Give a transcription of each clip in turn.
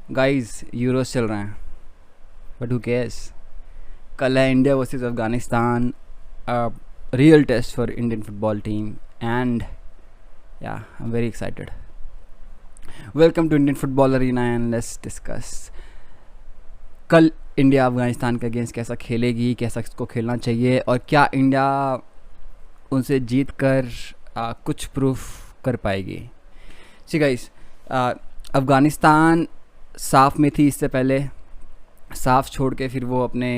Guys Euros चल रहे हैं बट हु केयर्स। कल है India versus Afghanistan, real test for Indian football team and yeah I am very excited. Welcome to Indian football arena and let's discuss कल India Afghanistan के against कैसा खेलेगी, कैसा इसको खेलना चाहिए और क्या इंडिया उनसे जीत कर कुछ प्रूफ कर पाएगी। सी गाइस, अफगानिस्तान साफ में थी इससे पहले, साफ छोड़ के फिर वो अपने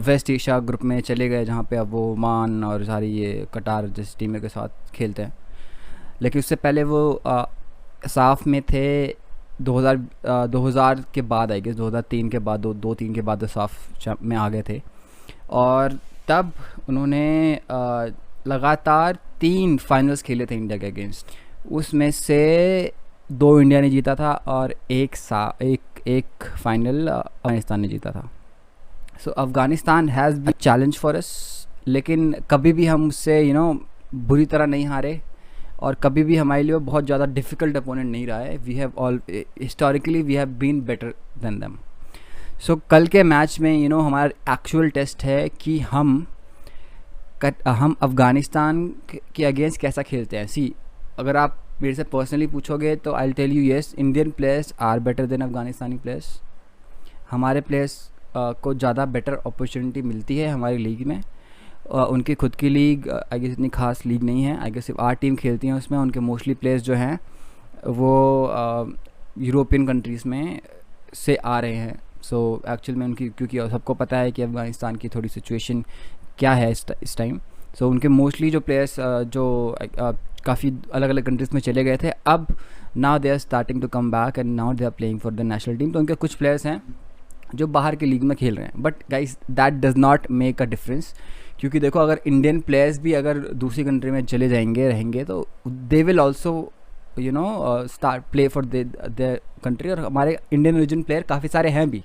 वेस्ट एशिया ग्रुप में चले गए जहाँ पे अब वो ओमान और सारी ये कटार जैसी टीमों के साथ खेलते हैं। लेकिन उससे पहले वो साफ में थे 2000 के बाद, आई गेस 2003 के बाद, 2003 के बाद वो साफ में आ गए थे और तब उन्होंने लगातार 3 फाइनल्स खेले थे इंडिया के अगेंस्ट। उसमें से 2 इंडिया ने जीता था और एक फाइनल अफगानिस्तान ने जीता था। So Afghanistan has been challenge for us, लेकिन कभी भी हम उससे बुरी तरह नहीं हारे और कभी भी हमारे लिए बहुत ज़्यादा डिफ़िकल्ट अपोनेंट नहीं रहा है। We have historically we have been better than them. So कल के मैच में हमारा एक्चुअल टेस्ट है कि हम अफ़गानिस्तान के अगेंस्ट कैसा खेलते हैं। सी, अगर आप मेरे से पर्सनली पूछोगे तो I will tell you yes, Indian players are better than अफ़गानिस्तानी प्लेयर्स। हमारे प्लेयर्स को ज़्यादा बेटर अपॉर्चुनिटी मिलती है हमारी लीग में। उनकी खुद की लीग आई गेस इतनी खास लीग नहीं है, आई गेस सिर्फ 8 टीम खेलती हैं उसमें। उनके मोस्टली प्लेयर्स जो हैं वो यूरोपियन कंट्रीज़ में से आ रहे हैं। सो एक्चुअल में उनकी, क्योंकि सबको पता है कि अफ़गानिस्तान की थोड़ी सिचुएशन क्या है इस टाइम। सो उनके मोस्टली जो प्लेयर्स जो काफ़ी अलग अलग कंट्रीज़ में चले गए थे, अब now they are starting to come back and now they are playing for the national team. तो उनके कुछ प्लेयर्स हैं जो बाहर की लीग में खेल रहे हैं, but guys that does not make a difference. क्योंकि देखो, अगर इंडियन प्लेयर्स भी अगर दूसरी कंट्री में चले जाएंगे रहेंगे तो they will also start play for their country. और हमारे इंडियन ओरिजिन प्लेयर काफ़ी सारे हैं भी,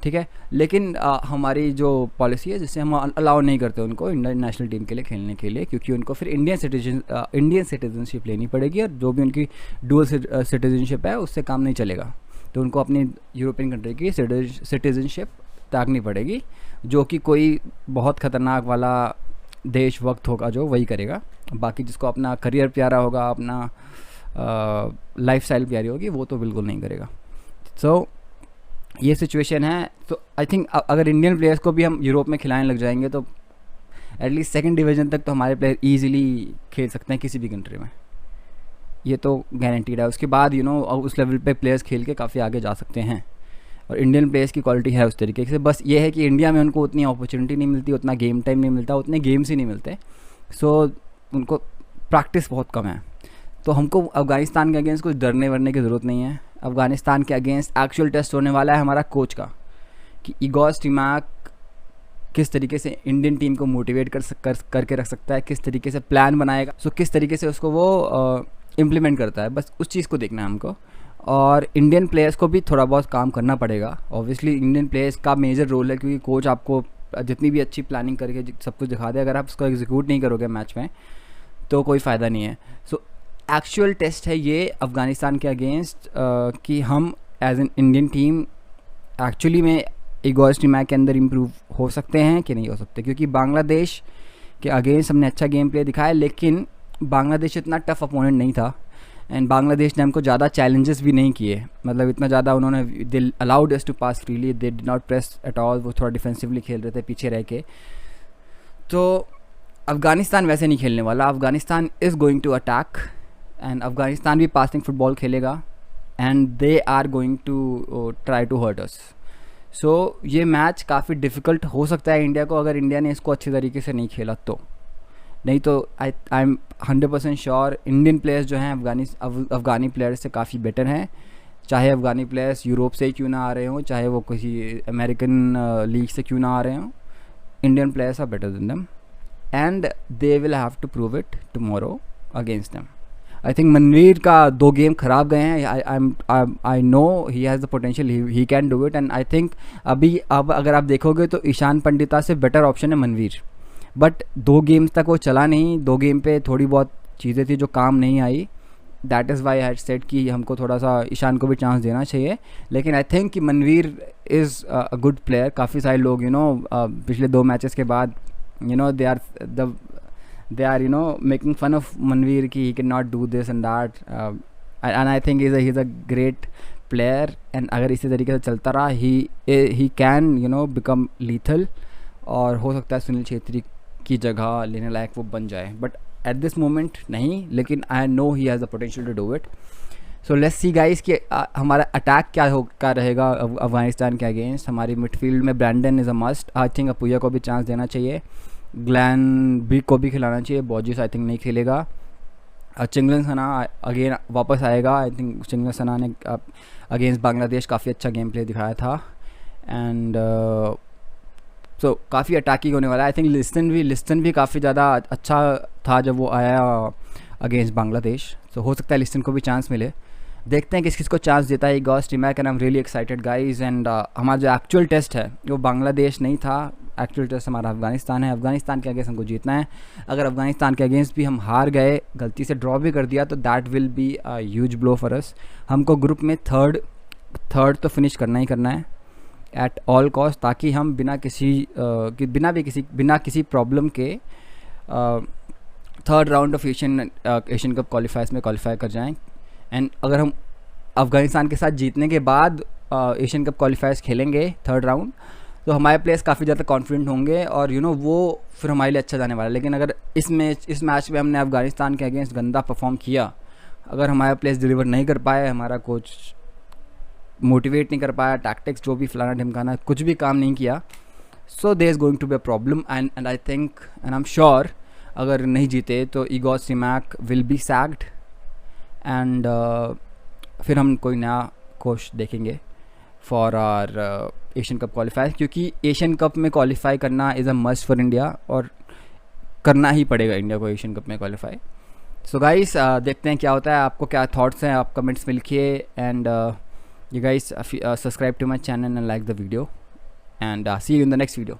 ठीक है। लेकिन हमारी जो पॉलिसी है जिससे हम अलाउ नहीं करते उनको इंडियन नेशनल टीम के लिए खेलने के लिए, क्योंकि उनको फिर इंडियन सिटीजनशिप लेनी पड़ेगी और जो भी उनकी डुअल सिटीजनशिप है उससे काम नहीं चलेगा। तो उनको अपनी यूरोपियन कंट्री की सिटीजनशिप त्यागनी पड़ेगी, जो कि कोई बहुत ख़तरनाक वाला देश वक्त होगा जो वही करेगा। बाकी जिसको अपना करियर प्यारा होगा, अपना लाइफस्टाइल प्यारी होगी, वो तो बिल्कुल नहीं करेगा। सो ये सिचुएशन है। तो आई थिंक अगर इंडियन प्लेयर्स को भी हम यूरोप में खिलाने लग जाएंगे तो एटलीस्ट 2nd डिवीज़न तक तो हमारे प्लेयर ईजिली खेल सकते हैं किसी भी कंट्री में, ये तो गारंटीड है। उसके बाद उस लेवल पे प्लेयर्स खेल के काफ़ी आगे जा सकते हैं और इंडियन प्लेयर्स की क्वालिटी है उस तरीके से। बस ये है कि इंडिया में उनको उतनी अपॉर्चुनिटी नहीं मिलती, उतना गेम टाइम नहीं मिलता, उतने गेम्स ही नहीं मिलते। सो उनको प्रैक्टिस बहुत कम है। तो हमको अफ़गानिस्तान के अगेंस्ट कुछ डरने वरने की ज़रूरत नहीं है। अफ़गानिस्तान के अगेंस्ट एक्चुअल टेस्ट होने वाला है हमारा कोच का, कि इगोर स्टिमैक किस तरीके से इंडियन टीम को मोटिवेट करके रख सकता है, किस तरीके से प्लान बनाएगा, सो किस तरीके से उसको वो इम्प्लीमेंट करता है। बस उस चीज़ को देखना है हमको। और इंडियन प्लेयर्स को भी थोड़ा बहुत काम करना पड़ेगा। ऑब्वियसली इंडियन प्लेयर्स का मेजर रोल है, क्योंकि कोच आपको जितनी भी अच्छी प्लानिंग करके सब कुछ दिखा दे, अगर आप उसको एग्जीक्यूट नहीं करोगे मैच में तो कोई फ़ायदा नहीं है। सो एक्चुअल टेस्ट है ये अफ़गानिस्तान के अगेंस्ट कि हम as an Indian team actually में इगोर स्टिमैक के अंदर इम्प्रूव हो सकते हैं कि नहीं हो सकते। क्योंकि बांग्लादेश के अगेंस्ट हमने अच्छा गेम प्ले दिखाया, लेकिन बांग्लादेश इतना टफ अपोनेंट नहीं था एंड बांग्लादेश ने हमको ज़्यादा चैलेंजेस भी नहीं किए। मतलब इतना ज़्यादा उन्होंने, they allowed us to pass freely, they did not press at all. वो थोड़ा डिफेंसिवली खेल रहे थे पीछे रह के। तो अफ़गानिस्तान वैसे नहीं खेलने वाला। Afghanistan is going to attack and Afghanistan भी पासिंग फुटबॉल खेलेगा and they are going to try to hurt us. So ये मैच काफ़ी डिफ़िकल्ट हो सकता है इंडिया को, अगर इंडिया ने इसको अच्छे तरीके से नहीं खेला तो। नहीं तो I am 100% sure Indian players जो हैं अफ़गानी प्लेयर्स से काफ़ी बेटर हैं। चाहे अफ़गानी प्लेयर्स यूरोप से ही क्यों ना आ रहे हों, चाहे वो किसी अमेरिकन लीग से क्यों ना आ रहे हों, Indian players are better than them and they will have to prove it tomorrow against them. I think Manvir का 2 गेम ख़राब गए हैं। I know he has the potential, he can do it. And I think अब अगर आप देखोगे तो ईशान पंडिता से बेटर ऑप्शन है मनवीर। बट 2 गेम्स तक वो चला नहीं। 2 गेम पे थोड़ी बहुत चीज़ें थी जो काम नहीं आई। That is why I said कि हमको थोड़ा सा ईशान को भी चांस देना चाहिए. लेकिन आई थिंक कि Manvir is a good player. काफ़ी सारे लोग पिछले 2 मैचेस के बाद they are making fun of Manveer ki he cannot do this and that, and I think he's a great player, and अगर इसी तरीके से चलता रहा he can become lethal, और हो सकता है सुनील छेत्री की जगह लेने लायक वो बन जाए. बट एट दिस मोमेंट नहीं, लेकिन I know he has the potential to do it. So let's see guys कि हमारा अटैक क्या रहेगा अफगानिस्तान के अगेंस्ट. हमारी मिडफील्ड में Brandon is a must. I think Apuia को भी चांस देना चाहिए. ग्लैन बी को भी खिलाना चाहिए. बॉजिस आई थिंक नहीं खेलेगा. चिंगलन सना अगेन वापस आएगा. आई थिंक चिंगलन सना ने अगेंस्ट बांग्लादेश काफ़ी अच्छा गेम प्ले दिखाया था. एंड सो काफ़ी अटैकिंग होने वाला है. आई थिंक लिस्टन भी काफ़ी ज़्यादा अच्छा था जब वो आया अगेंस्ट बांग्लादेश. सो हो सकता है लिस्टन को भी चांस मिले. देखते हैं किस किस को चांस देता है Igor Stimac. And I am really excited guys. And हमारा जो एक्चुअल टेस्ट है वो बांग्लादेश नहीं था. एक्चुअल टेस्ट हमारा अफगानिस्तान है. अफगानिस्तान के अगेंस्ट हमको जीतना है. अगर अफगानिस्तान के अगेंस्ट भी हम हार गए, गलती से ड्रॉ भी कर दिया, तो that will be a huge blow for us. हमको ग्रुप में थर्ड तो फिनिश करना ही करना है एट ऑल कॉस्ट, ताकि हम बिना किसी प्रॉब्लम के third round of Asian cup क्वालिफायर्स में क्वालिफाई कर जाएं. एंड अगर हम अफ़गानिस्तान के साथ जीतने के बाद एशियन कप क्वालिफायर्स खेलेंगे थर्ड राउंड, तो हमारे प्लेयर्स काफ़ी ज़्यादा कॉन्फिडेंट होंगे और वो फिर हमारे लिए अच्छा जाने वाला है. लेकिन अगर इस मैच में हमने अफ़गानिस्तान के अगेंस्ट गंदा परफॉर्म किया, अगर हमारे प्लेयर्स डिलीवर नहीं कर पाए, हमारा कोच मोटिवेट नहीं कर पाया, टैक्टिक्स जो भी फलाना ढिमकाना कुछ भी काम नहीं किया, so there is going to be a problem. And I think and I am sure अगर नहीं जीते तो Igor Stimac will be sacked. एंड फिर हम कोई नया कोच देखेंगे for our Asian Cup qualifier, क्योंकि एशियन कप में क्वालिफाई करना is a must for India, और करना ही पड़ेगा इंडिया को एशियन कप में क्वालिफाई. सो गाइस देखते हैं क्या होता है. आपको क्या थॉट्स हैं आप कमेंट्स में लिखिए. And you guys subscribe to my channel and like the video, and see you in the next video.